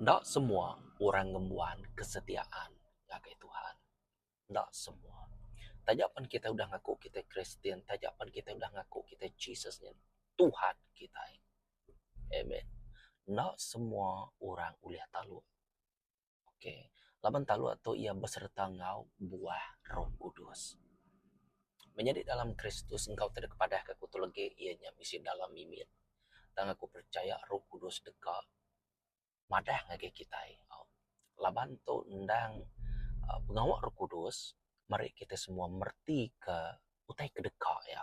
Ndak semua orang ngembuan kesetiaan ngagai Tuhan. Ndak semua. Tajapan kita udah ngaku kita Kristen, tajapan kita udah ngaku kita Jesusnya Tuhan kita. Amen. Ndak semua orang uliah talu. Oke. Laban talu atau ia beserta ngau buah Roh Kudus. Menjadi dalam Kristus engkau tidak kepada kekutu lagi ianya misi dalam mimin. Dan aku percaya Roh Kudus dekat madah ngage kita. Laban tu ndang pengawak Roh Kudus, mari kita semua merti ke utai kedekak ya.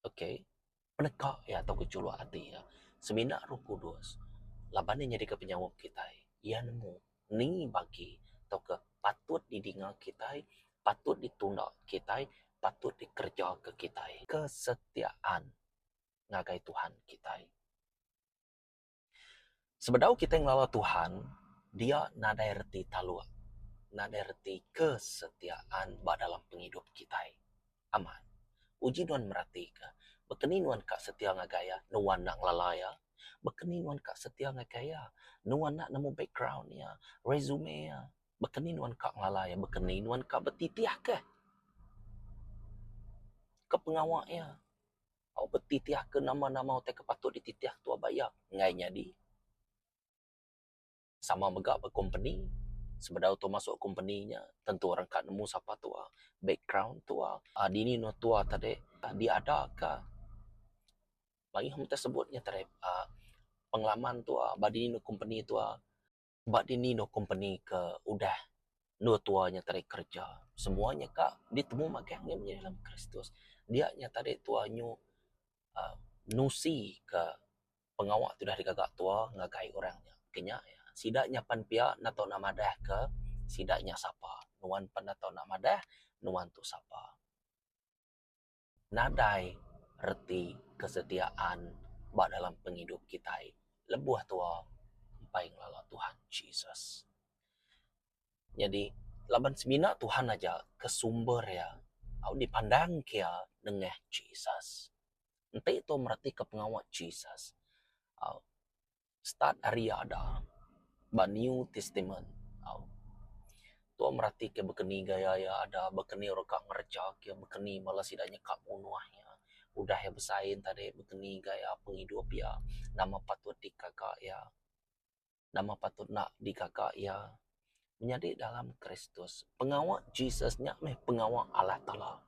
Okey. Penekak ya atau keculuak hati ya. Semina Roh Kudus. Laban jadi ke penyawab kita. Ia nemu ni bagi atau ke patut didengar kita, patut ditunda kita, patut dikerja ke kita. Kesetiaan ngagai Tuhan kita. Sebedau kita ngelala Tuhan, dia nada erti talua. Nada erti kesetiaan dalam penghidup kita. Aman. Uji nuan merati ka. Bekeni nuan kak setia ngagaya, nuan nak lalaya. Bekeni nuan kak setia ngagaya, nuan nak nemu background ya, resume ya. Bekeni nuan kak lalaya, bekeni nuan kak betitiah ke. Ke pengawak ya. Au betitiah ke nama-nama otak kepatut dititiah tua bayar. Ngainya di. Sama megak berkompeni. Sebedau tu masuk company-nya, tentu orang kat nemu siapa tua, background tua, dini no tua tadi, dia ada ke bagi hom tersebutnya tadi pengalaman tua, badi no company tua, badi ni no company ke udah no tuanya tadi kerja, semuanya kak ditemu magangnya menjadi dalam Kristus. Dia nya tadi tuanyu nusi ke pengawak tu dah digagak tua ngagai orangnya. Kenya ya, sidaknya pan pia nato namadah ke sidaknya sapa. Nuan pan nato namadah, nuan tu sapa. Nadai reti kesetiaan dalam penghidup kita. Lebuah tua paling lala Tuhan Jesus. Jadi laban semina Tuhan aja ke sumber ya. Au dipandang kia dengan Jesus. Nanti itu merati ke pengawak Jesus. Start hari ada New Testament. Tua merati ke bekeni gaya ya ada bekeni orang ngerja ke bekeni malah sidaknya kak munuahnya. Udah ya besain tadi bekeni gaya penghidup ya. Nama patut dikagak ya. Nama patut nak dikagak ya. Menjadi dalam Kristus. Pengawak Jesusnya meh pengawak Allah Ta'ala.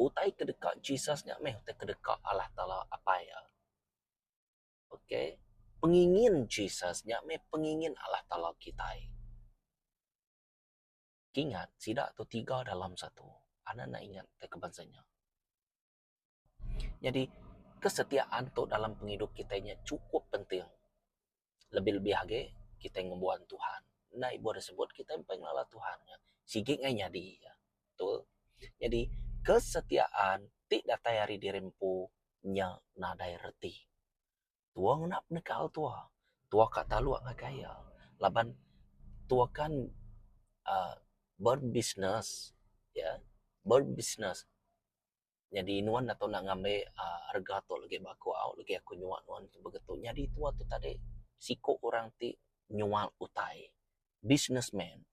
Utai kedekat Jesusnya meh utai kedekat Allah Ta'ala apa ya. Okey. Pengingin Jesusnya meh pengingin Allah Ta'ala kita. Ingat, sidak tu tiga dalam satu. Anak nak ingat kebansanya. Jadi, kesetiaan tu dalam penghidup kita nya cukup penting. Lebih-lebih lagi, kita ngebuat Tuhan. Nah, ibu ada sebut kita yang paling lala Tuhan. Sigit ngay nyadi. Betul? Jadi, kesetiaan tidak tayari dirempu nya nadai reti. Tua nak nekal tua. Tua kat taluak ngakaya. Laban, tua kan berbisnes. Ya, berbisnes. Jadi nuan atau nak ngambil harga tu lagi baku lagi aku nyuak nuan tu begitu. Jadi tua tu tadi siko orang ti nyual utai. Businessman.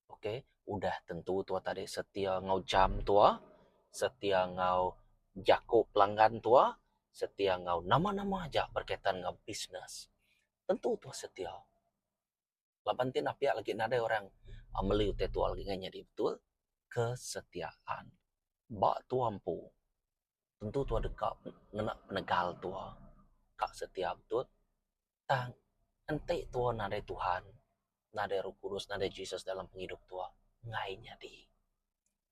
Okey, udah tentu tua tadi setia ngau jam tua, setia ngau jako pelanggan tua, setia ngau nama-nama aja berkaitan ngau bisnes. Tentu tua setia. Laban tin apiak lagi nada orang meli utai tua lagi nganya di betul kesetiaan. Bak tuampu tentu tua dekat ngenak penegal tua kak setiap betul tang ente tua nada Tuhan nada Roh Kudus nada Jesus dalam penghidup tua ngainya di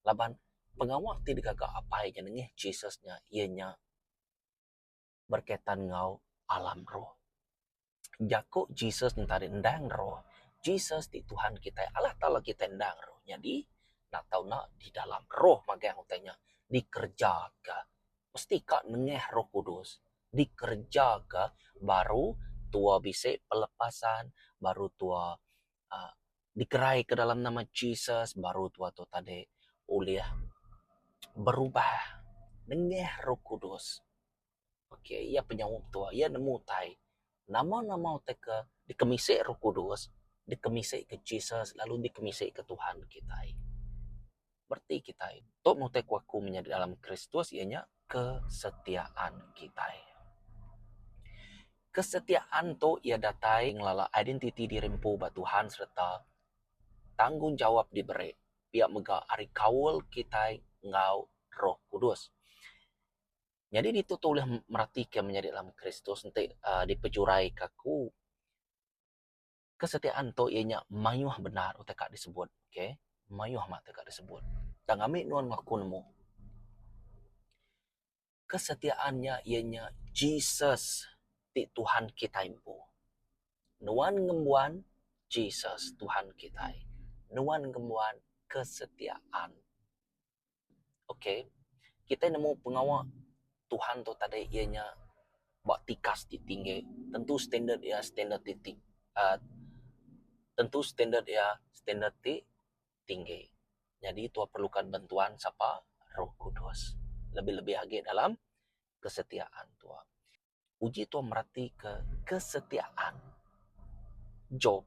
laban pengawak ti digagak apa aja nengeh Jesusnya ianya berkaitan ngau alam roh jako Jesus tadi endang roh Jesus di Tuhan kita Allah Ta'ala kita endang roh jadi nak tahu nak di dalam roh magang utanya dikerjakan mesti kak nengeh Roh Kudus dikerjakan baru tua bisa pelepasan baru tua dikerai ke dalam nama Jesus baru tua tu tadi oleh berubah nengeh Roh Kudus. Okey, ia penyawab tua ia nemu tai nama-nama teka dikemisik Roh Kudus, dikemisik ke Jesus, lalu dikemisik ke Tuhan kita. Berarti kita untuk mengutai kuaku menjadi dalam Kristus ianya kesetiaan kita. Kesetiaan tu ia datai ngelala identiti dirempu ba Tuhan serta tanggung jawab diberi. Pihak mega ari kawul kita ngau Roh Kudus. Jadi itu tu boleh merhatikan menjadi dalam Kristus nanti dipejurai kaku. Kesetiaan tu ianya mayuh benar utak disebut, okey? Mayuh mak tak disebut. Dan ambil nuan ngaku nemu. Kesetiaannya ianya Jesus ti Tuhan kita impu. Nuan ngembuan Jesus Tuhan kita. Nuan ngembuan kesetiaan. Okey. Kita nemu pengawal Tuhan tu tadi ianya buat tikas di tinggi. Tentu standard ya standard titik. Tentu standard ya standard tinggi. Jadi itu perlukan bantuan siapa? Roh Kudus. Lebih-lebih lagi dalam kesetiaan tua. Uji tua merhati ke kesetiaan Job.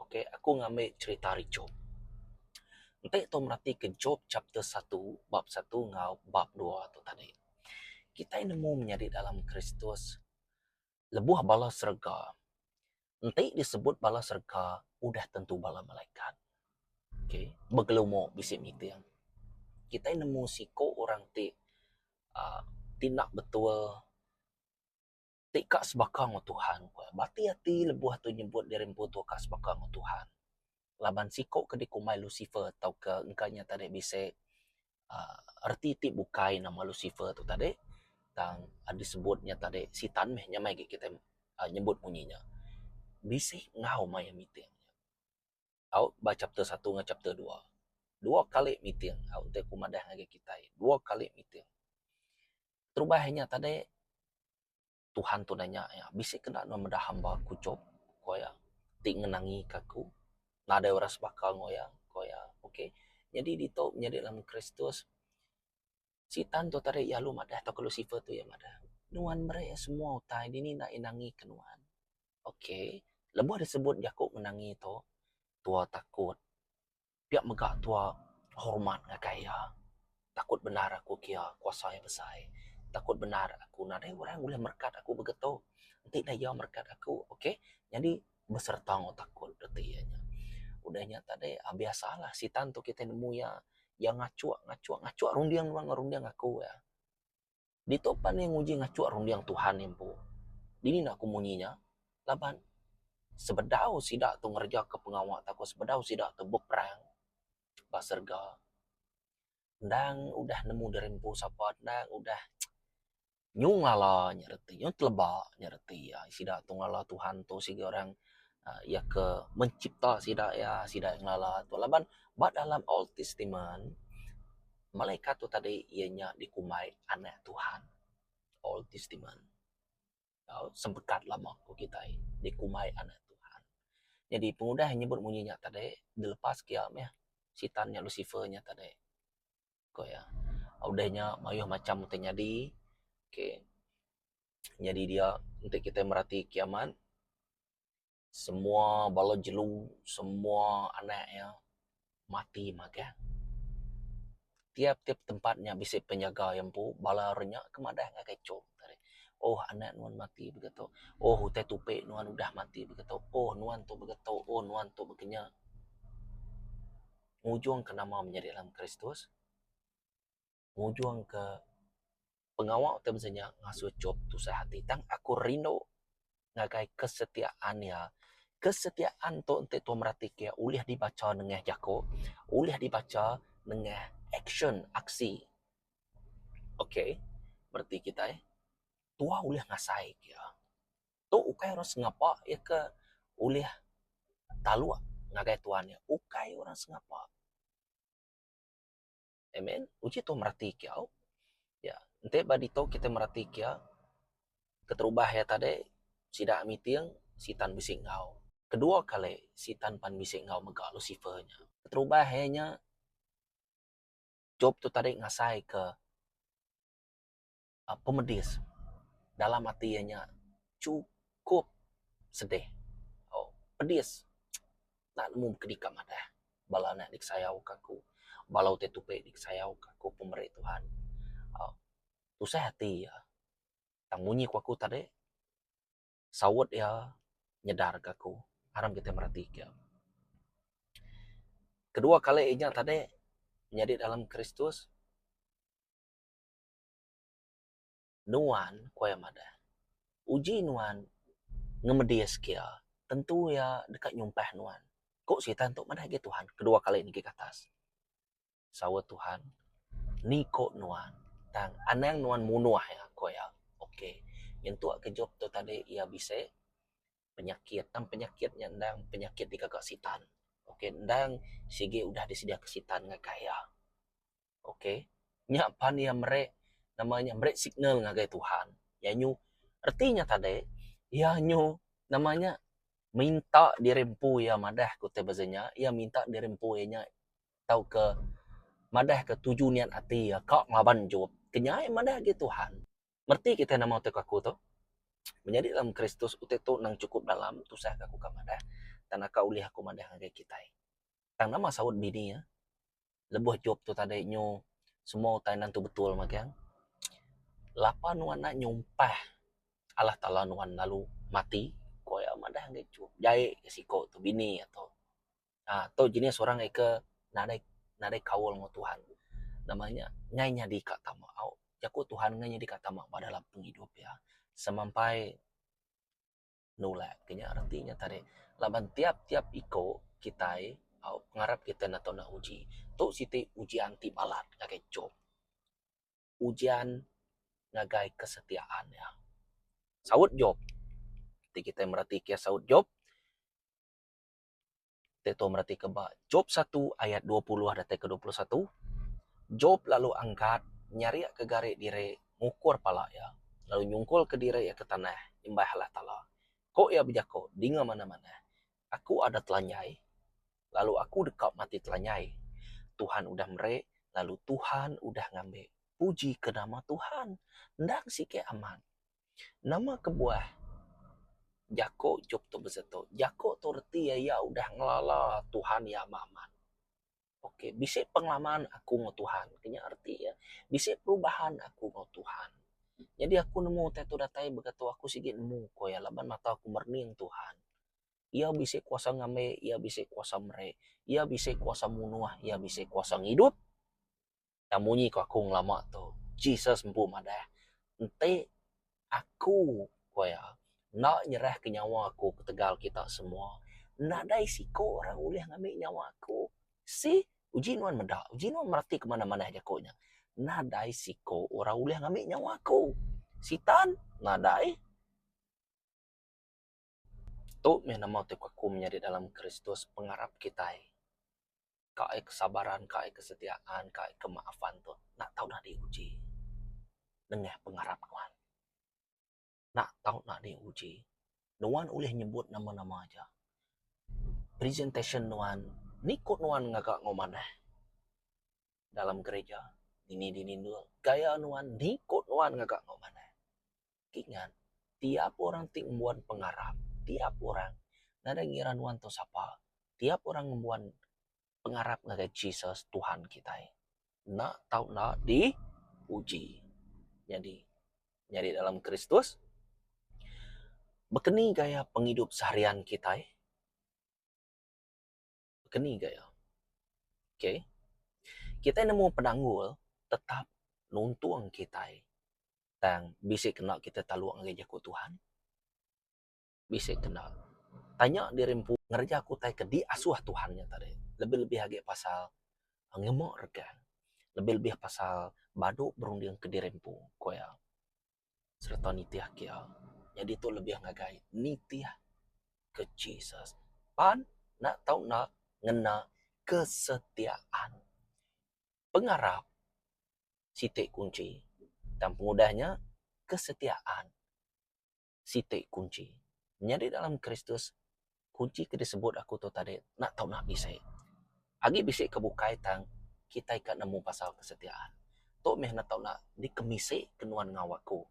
Okey, aku ngambil cerita dari Job. Nanti tu merhati ke Job chapter 1, bab 1 ngau bab 2 tu tadi. Kita nemu menjadi dalam Kristus lebuh bala serga. Nanti disebut bala serga udah tentu bala malaikat. Okey, begelumo bisi mitiang. Kita nemu siko orang tindak betul kak sebakang o Tuhan. Bati-hati lebuh tu nyebut dirempu tu kak sebakang o Tuhan. Laban siko ke dikumai Lucifer atau ke engkanya tadi bisa arti ti bukai nama Lucifer tu tadi. Tang disebutnya tadi sitan meh nyamai kita nyebut bunyinya. Bisa ngau maya meeting. Au baca chapter 1 dengan chapter 2. 2 kali meeting. Au te kumadah lagi kita. 2 kali meeting. Terubahnya tadi Tuhan tu nanya ya, bisa kena medah hamba ku Job koya ti ngenangi kaku. Nada orang sebakal ngoya koya. Okey. Jadi dito menjadi dalam Kristus sitan tu tadi ya lu madah atau Lucifer tu ya madah. Nuan mereka semua utai dini nak inangi kenuan. Okey. Lebuh disebut Yakub menangi tu tua takut. Pihak megak tua hormat ngakaya. Takut benar aku kia kuasa yang besar. Takut benar aku nadai orang boleh merkat aku begitu. Nanti dia merkat aku. Okey. Jadi beserta ngau takut detianya. Udahnya tadi biasalah sitan tu kita nemu ya yang ngacuak rundiang aku ya. Di topan yang uji ngacuak rundiang Tuhan yang pu. Dini nak kumunyinya laban sebedau sidak tu ngerja ke pengawal takut sebedau sidak tu berperang baserga. Ndang udah nemu derempu sapa ndang udah nyung ala nyerti nyung telebak nyerti ya sidak tu ngala Tuhan tu sigi orang ya ke mencipta sidak ya sidak ngala tu laban bak dalam Old Testament malaikat tu tadi ianya dikumai anak Tuhan. Old Testament sempekat lama ku kita dikumai anak Tuhan. Jadi pengudah nyebut bunyinya tadi dilepas kiam ya sitannya Lucifernya tadi ko ya udahnya mayuh macam terjadi. Okey, jadi dia untuk kita merhati kiamat semua bala jelu semua anaknya mati maka tiap-tiap tempatnya bisa penjaga yang pu bala renyak kemadah ngakai cok tadi. Oh anak nuan mati begitu. Oh hutai tupe nuan udah mati begitu. Oh nuan tu begitu. Oh nuan tu begini. Ngujung ke nama menjadi dalam Kristus. Ngujung ke pengawal tu misalnya ngasuh job tu saya hati. Tang aku rindu ngakai kesetiaannya. Kesetiaan tu untuk tu merhati kia ulih dibaca dengan jako. Ulih dibaca dengan action, aksi. Okey, berarti kita tua ulih ngasai kia. Tu ukai orang sengapa ya ke ulih talu ngagai tuannya. Ukai orang sengapa. Amen. Uji tu merhati kia. Ya, nanti badi tu kita merhati kia. Keterubah ya tadi sidak meeting sitan bising ngau. Kedua kali sitan pan bising ngau megak Lucifernya. Keterubah hanya Job tu tadi ngasai ke pemedis dalam hatinya cukup sedih. pedis nak nemu kedika madah bala nak dik sayau kaku balau te tupe dik sayau kaku pemerintah Tuhan. Tu saya hati ya tang munyi ku aku tadi sawut ya nyedar kaku haram kita merhati ya. Kedua kali inya tadi menjadi dalam Kristus nuan kuaya madah uji nuan ngemedias kia tentu ya dekat nyumpah nuan kok sih tantuk madah ge Tuhan kedua kali ini ke atas sawut Tuhan ni kok nuan tang anang nuan munuah ya kuaya oke yang tua ke job tu tadi ia bisa penyakit tam penyakitnya ndang penyakit di kakak sitan oke ndang sige udah disediakan sitan ngakaya oke nyapan ya merek namanya merek signal ngagai Tuhan ya nyu artinya tadi ya nyu namanya minta dirempu ya madah kute bazanya ya minta dirempu ya tahu ke madah ke tujuan hati ya kau ngaban job kenyai madah gitu Tuhan merti kita nama utek aku tuh menjadi dalam Kristus utek tu nang cukup dalam tu saya aku kamadah dan aku ulih aku madah ngagai kita tang nama saud bini ya lebuh job tu tadi nyu semua tainan tu betul makian lapan wana nyumpah Allah Ta'ala nuan lalu mati koya madah ngecu jai siko tu bini atau atau jenis orang eke nadai kawul mo Tuhan namanya nyainya di kata mau jaku Tuhan nganya di kata mau dalam penghidup ya semampai nula kenya artinya tadi laban tiap-tiap iko kita au pengarap kita nato na uji tu siti ujian ti balat ngagai job ujian ngagai kesetiaan ya saud job kita merhati kia saud job teto merhati keba Job 1 ayat 20 ada ke 21 Job lalu angkat nyari ke garik diri ngukur pala ya lalu nyungkul ke diri ya ke tanah nyembah Allah Ta'ala kok ya bijako dinga mana-mana aku ada telanyai lalu aku dekat mati telanyai Tuhan udah mere lalu Tuhan udah ngambil puji ke nama Tuhan ndang sike aman nama kebuah jako Job tu beseto jako tu reti ya udah ngelala Tuhan ya aman oke bisa pengalaman aku mau Tuhan kenya arti ya bisa perubahan aku mau Tuhan jadi aku nemu tetu datai begitu aku sigit nemu koya laban mata aku merning Tuhan ia bisa kuasa ngame ia bisa kuasa mere ia bisa kuasa munuah ia bisa kuasa ngidup yang munyi ko aku ngelama tu Jesus empu madah ente aku koya nak nyerah ke nyawa aku ke tegal kita semua nak dai siko orang boleh ngambil nyawa aku si uji nuan medak uji nuan merati kemana-mana aja konya nadai siko orang boleh ngambil nyawa aku sitan nadai tu nama tu aku menjadi dalam Kristus pengharap kita kai kesabaran kai kesetiaan kai kemaafan tu nak tahu nak diuji dengan pengharap nuan nak tahu nak diuji nuan boleh nyebut nama-nama aja presentation nuan nikut nuan ngagak ngomanah dalam gereja ini dulu gaya nuan nikut nuan ngagak ngomanah kingan tiap orang ting membuat pengharap tiap orang nada ngira nuan to sapa tiap orang membuat pengharap ngagak Jesus Tuhan kita nak tahu nak diuji jadi dalam Kristus bekeni gaya penghidup seharian kita bekeni gaya okay? Kita nemu penanggul tetap nuntung kita tang bisa kena kita taluang gereja ku Tuhan bisa kena tanya dirempu ngerja aku tai ke di asuh Tuhannya tadi lebih-lebih agak pasal ngemok regan lebih-lebih pasal baduk berunding ke dirempu koya serta nitiah kia jadi itu lebih ngagai nitiah ke Jesus pan nak tahu nak ngena kesetiaan pengharap sitik kunci dan pengudahnya kesetiaan sitik kunci menjadi dalam Kristus kunci ke disebut aku tu tadi nak tahu nak bisa agi bisa kebukai tang kita ikat nemu pasal kesetiaan tu meh nak tahu nak dikemisik kenuan ngawaku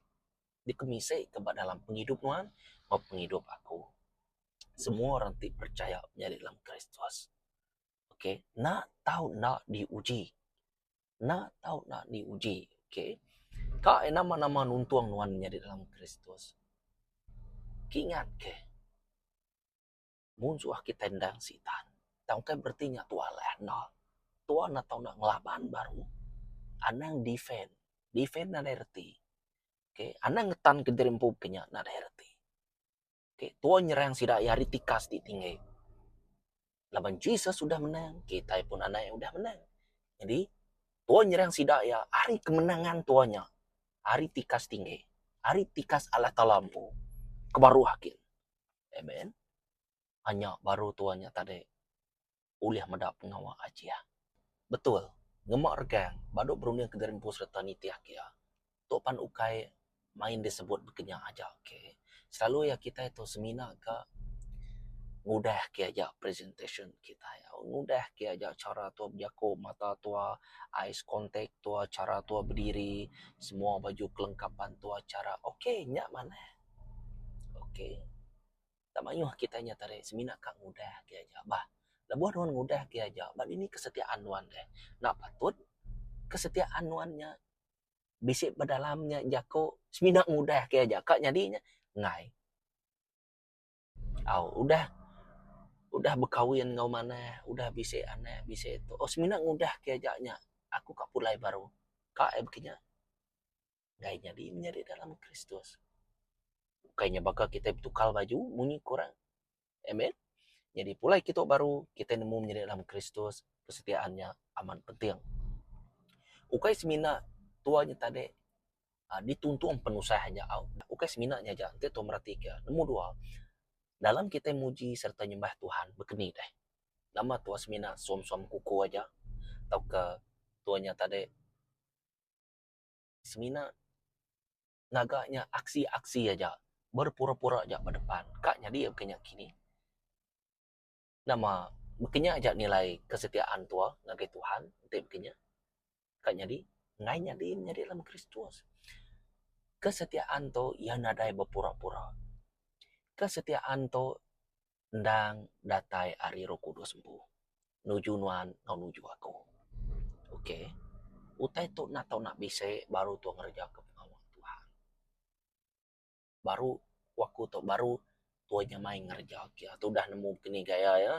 dikemisik ke dalam penghidup nuan mau penghidup aku Semua orang percaya menjadi dalam Kristus. Oke, nak tahu nak diuji. Nak tahu nak diuji. Oke. Kak nama-nama nuntuang nuan menjadi dalam Kristus. Kingat ke. Munsuah kita tendang sitan. Tahu kan bertinya tua lah nak. Tua nak tahu nak ngelaban baru. Anang defend. Defend na derti. Oke, anang ngetan ke derempu kenya na derti. Oke, tua nyerang sidak yari tikas di tinggi. Laban Jesus sudah menang, kita pun anak yang sudah menang. Jadi, tua nyerang sidak ya, hari kemenangan tuanya. Hari tikas tinggi. Hari tikas ala talampu. Kebaru hakin. Amen. Hanya baru tuanya tadi. Uliah medap pengawa aja. Betul. Ngemak regang. Baduk berunding ke derempu serta nitiak ya. Topan ukai main disebut berkenyang aja. Okay. Selalu ya kita itu seminar ke mudah ke aja presentation kita ya. Mudah ke aja cara tua berjaku, mata tua, eyes contact tua, cara tua berdiri, semua baju kelengkapan tua, cara okey, nyak mana? Okey. Tak mayuh kita nya tarik seminar kak mudah ke aja. Bah, labuan nuan mudah ke aja. Bah ini kesetiaan nuan deh. Nak patut kesetiaan nuannya bisik berdalamnya jako seminar mudah ke aja. Kak nyadinya ngai. Udah berkawin ngau mana, udah bisa anak, bisa itu. Oh, semina udah keajaknya. Aku kak pulai baru. Kak begini. Gayanya di menjadi dalam Kristus. Kayaknya bakal kita tukal baju, bunyi kurang. Amen. Jadi pulai kita baru, kita nemu menjadi dalam Kristus. Kesetiaannya aman penting. Ukai semina tuanya tadi dituntun penusahanya. Ukai seminanya aja. Nanti tu merhatikan. Nomor 2. Dalam kita muji serta nyembah Tuhan, berkeni deh. Lama tua semina suam-suam kuku aja. Atau ke tuanya tadi semina ngagaknya aksi-aksi aja. Berpura-pura aja ke depan. Kaknya dia berkenyak kini. Nama berkenyak aja nilai kesetiaan tua ngagai Tuhan. Nanti berkenyak. Kaknya di ngainya di menjadi dalam Kristus. Kesetiaan to yang nadai berpura-pura. Kesetiaan to ndang datai ari Roh Kudus sembuh. Nuju nuan ngau nuju aku. Oke. Utai tu nak tahu nak bisa baru tu ngerja ke pengawal Tuhan. Baru waktu tu baru tuanya main ngerja kia. Tu dah nemu kini gaya ya.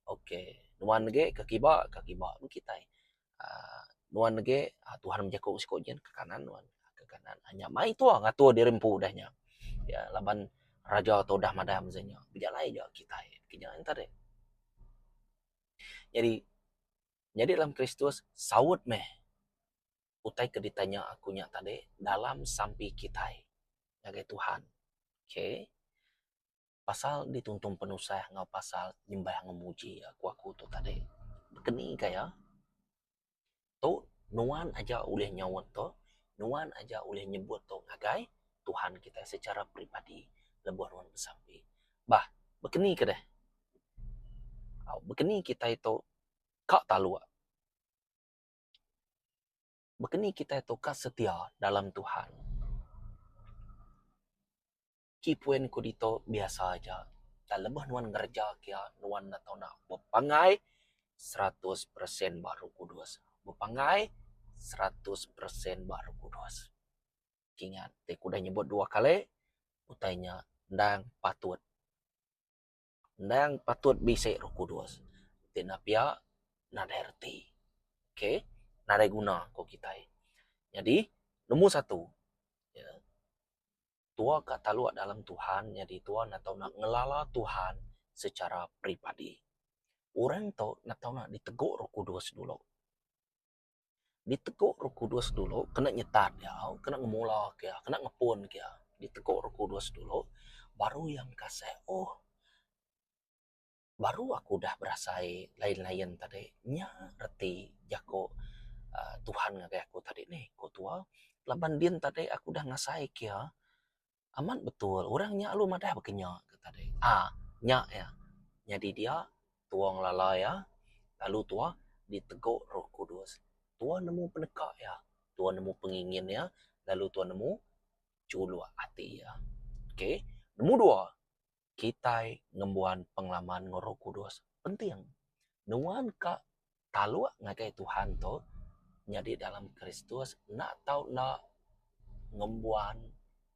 Oke. Nuan ge kakiba kita. Nuan ge Tuhan menjaga usikojen ke kanan nuan ke kanan. Hanya mai tu ngatu dirempu dahnya. Ya laban raja tu dah madam zanya. Bijalai aja kita. Kinya entar deh. Jadi dalam Kristus sawut meh utai ke ditanya akunya tadi dalam sampai kita sebagai Tuhan. Okay. Pasal dituntun penusah ngau pasal nyembah ngemuji aku tu tadi. Bekeni kaya tu nuan aja oleh nyawat tu, nuan aja oleh nyebut tu ngagai Tuhan kita secara pribadi lebuh nuan bersampai. Bah, bekeni ke deh. Bekeni kita itu kak talua. Bekeni kita itu kak setia dalam Tuhan. Kipuen ko dito biasa aja. Talabah nuan ngerja kia nuan na tau na bepangai 100% baru kudus. Bepangai 100% baru kudus. Ingat, te kuda nyebut 2 kali, utainya ndang patut. Ndang patut bisa Roh Kudus. Tina pia naderti. Oke, nada guna ko kita. Jadi, nomor 1, ya, tua kat taluk dalam Tuhan, jadi tua nak tahu nak ngelala Tuhan secara pribadi. Orang tu nak tahu nak diteguk Roh Kudus dulu. Diteguk Roh Kudus dulu, kena nyetat ya, kena ngemula ya, kena ngepun ya. Diteguk Roh Kudus dulu, baru yang kasih, baru aku dah berasai lain-lain tadi. Nya reti jako Tuhan ngagai aku tadi nih, ko tua. Laban din tadi aku dah ngasai kia. Aman betul, orangnya lu madah berkenyak tadi. Nya ya. Jadi dia tuang lala ya. Lalu tua diteguk Roh Kudus. Tua nemu penekak ya. Tua nemu pengingin ya. Lalu tua nemu culu hati ya. Okey. Nombor 2. kita ngembuan pengalaman ngoro kudus penting. Nuan ka talua ngakai Tuhan to nyadi dalam Kristus nak tahu nak ngembuan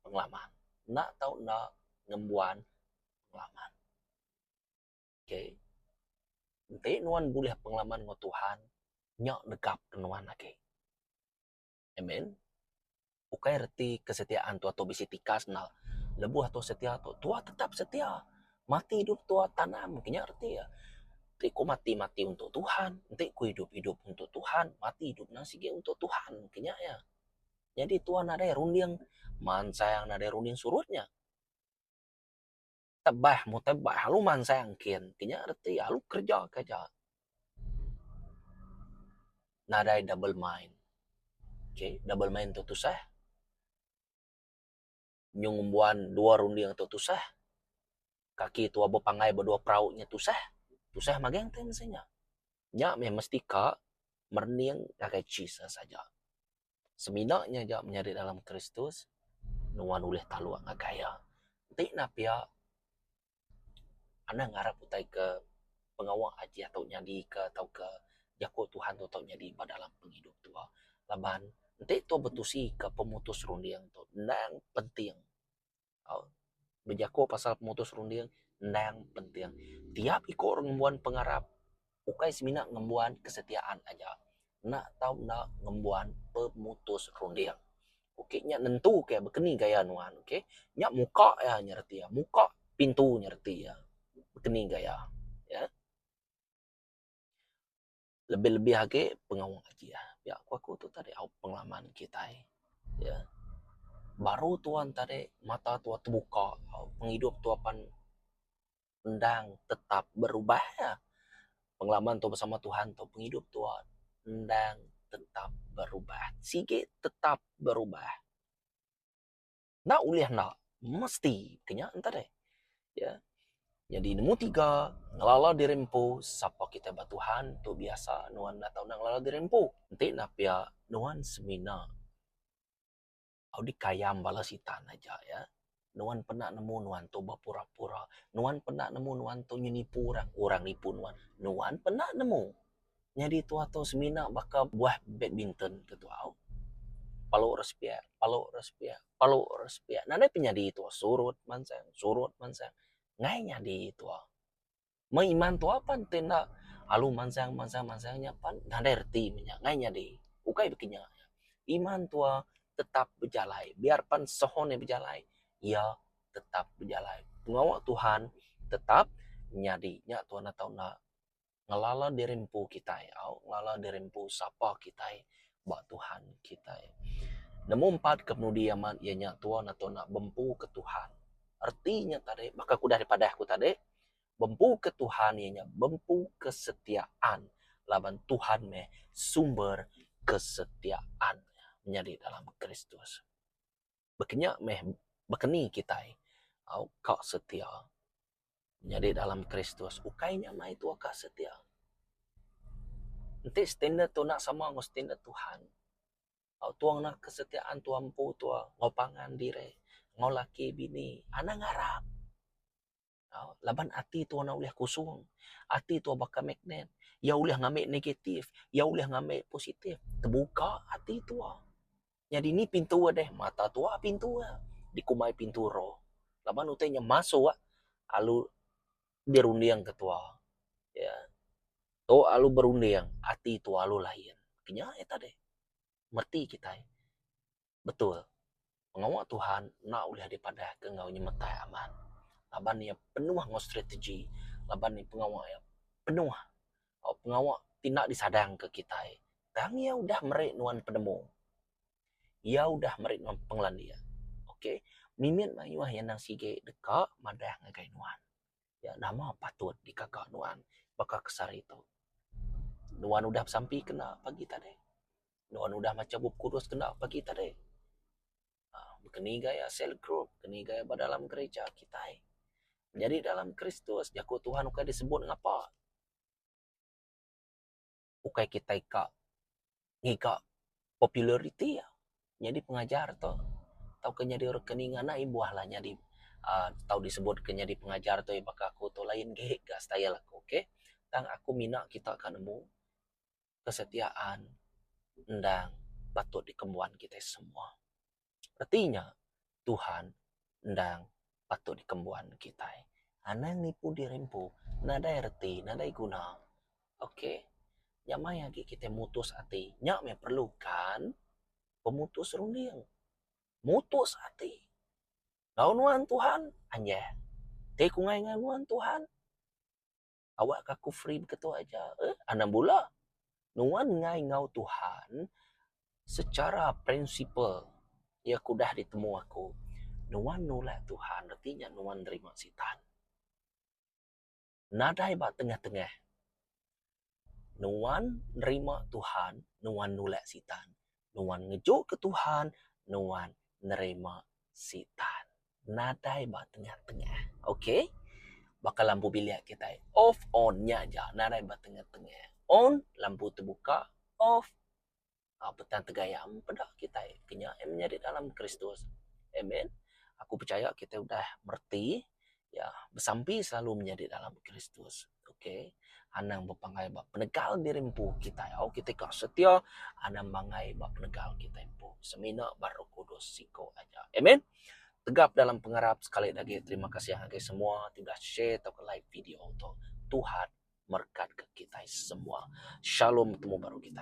pengalaman. Nak tahu nak ngembuan pengalaman. Okay. Nanti nuan boleh pengalaman ng Tuhan nyak negap ke nuan lagi. Amen. Ukai reti kesetiaan tu atau bisi tikas nal. Lebuh atau setia tu. Tua tetap setia. Mati hidup tua tanam. Kenya reti ya. Nanti ku mati-mati untuk Tuhan. Nanti ku hidup-hidup untuk Tuhan. Mati hidup nasi untuk Tuhan. Kenya ya. Jadi Tuhan ada rundiang. Man sayang ada rundiang surutnya. Tebah mu tebah. Lu man sayang kian. Kenya reti ya. Lu kerja. Nadai double mind. Okay. Double mind tu sah. Nyungumbuan dua rundiang tu sah. Kaki tua berpangai berdua peraunya tu sah. Tu sah mageng tensinya. Nya mesti ka merniang kakai cisa saja. Seminaknya ja menyari dalam Kristus. Nuan uleh taluak ngagaya. Nanti napia anda ngarap utai ke pengawal aji atau nyadi ke atau ke jago Tuhan atau nyadi dalam penghidup tua. Laban nanti tu betusi ke pemutus rundiang tu. Nang penting. Berjago pasal pemutus rundiang nang penting. Tiap ikut ngembuan pengarap. Ukai seminak ngembuan kesetiaan aja. Nak tahu nak ngembuan pemutus rundiang. Okey, nya nentu ke berkeni gaya nuan, okey. Nya muka ya nyerti ya. Muka pintu nyerti ya. Berkeni gaya, ya. Lebih-lebih lagi pengawang aja ya. Ya, aku tu tadi pengalaman kita ya. Baru tuan tadi mata tua terbuka, penghidup tua pan endang tetap berubah ya. Pengalaman tu bersama Tuhan tu penghidup tua endang tetap berubah. Sikit tetap berubah. Nak uliah nak mesti kenya entar deh. Ya. Jadi nemu tiga ngelala dirempu sapa kita batuhan tu biasa nuan atau nang ngelala dirempu. Nanti napia nuan semina. Audi kayam balas itan aja ya. Nuan pernah nemu nuan tu berpura-pura. Nuan pernah nemu nuan tu nipu orang nipu nuan. Nuan pernah nemu. Jadi tu atau semina bakal buah badminton gitu au. Palu respia. Nada penyadi itu surut mansang. Ngai nyadi itu. Maiman tu apa tenda alu mansang pan nada erti minyak ngai nyadi. Ukai bikinnya. Iman tua tetap berjalan. Biarpun sohone berjalan, ia tetap berjalan. Pengawal Tuhan tetap nyadi. Nya Tuhan atau nak ngelala dirempu kita. Ngelala dirempu sapa kita. Bak Tuhan kita. Nemu empat kemudian ianya Tuhan atau nak bempu ke Tuhan. Artinya tadi, maka aku daripada aku tadi, bempu ke Tuhan ianya bempu kesetiaan. Laban Tuhan me sumber kesetiaan menjadi dalam Kristus. Bekenya meh bekeni kita. Kau setia menjadi dalam Kristus. Ukainya mah itu kau setia. Nanti standar tu nak sama dengan standar Tuhan. Tuang nak kesetiaan tuang pu tua ngopangan dire ngolaki bini ana ngarap laban ati tua na ulah kusung ati tua baka magnet ya ulah ngame negatif ya ulah ngame positif terbuka ati tua jadi ni pintu deh mata tua pintu dikumai pintu roh laban utenya masuk alu berundiang ketua ya to alu berundiang ati tua alu lain kenya eta deh merti kita betul pengawal Tuhan nak ulah daripada ke ngau nyemetai aman laban ni penuh ngau strategi laban ni pengawal ya penuh pengawal tindak disadang ke kita tang ya udah merik nuan penemu ya udah merik nuan penglandia okey mimin mayuah yang nang sige dekat madah ngagai nuan ya nama patut dikagak nuan bakal kesar itu nuan udah sampai kena pagi tadi nuan udah macam bub kudus kena pagi tadi keni gaya sel group, keni gaya dalam gereja kita. Jadi dalam Kristus, jago Tuhan ukai disebut ngapa? Ukai kita ngika popularity ya. Jadi pengajar to. Tau ke jadi rekening anak ibuah lah jadi tahu disebut kenya di pengajar tu baka aku tu lain ge gas style aku, oke. Tang aku mina kita akan nemu kesetiaan ndang patut dikembuan kita semua. Artinya Tuhan ndang patut dikembuan kita. Anang nipu dirempu, nada erti, nada guna. Oke. Nyamai lagi kita mutus hati. Nyak me perlukan pemutus runding. Mutus hati. Naunuan Tuhan, anje. Te kungai nganuan Tuhan. Awak kaku free begitu aja. Anam bula. Nuan ngai ngau Tuhan secara prinsipal. Ya kudah ditemu aku. Nuan nolak Tuhan, artinya nuan terima sitan. Nadai ba tengah-tengah. Nuan nerima Tuhan, nuan nolak sitan. Nuan ngejuk ke Tuhan, nuan nerima sitan. Nadai ba tengah-tengah. Okey? Bakal lampu bilik kita off on-nya aja. Nadai ba tengah-tengah. On, lampu terbuka. Off, petang tegayam pada kita kenya menjadi dalam Kristus. Amen. Aku percaya kita udah merti ya bersampi selalu menjadi dalam Kristus. Oke. Anang berpangai bab penegal dirimpu kita ya. Kita kau setia anang bangai bab penegal kita impu. Semina baru kudus siko aja. Amen. Tegap dalam pengharap sekali lagi terima kasih lagi semua sudah share atau like video untuk Tuhan berkat ke kita semua. Shalom temu baru kita.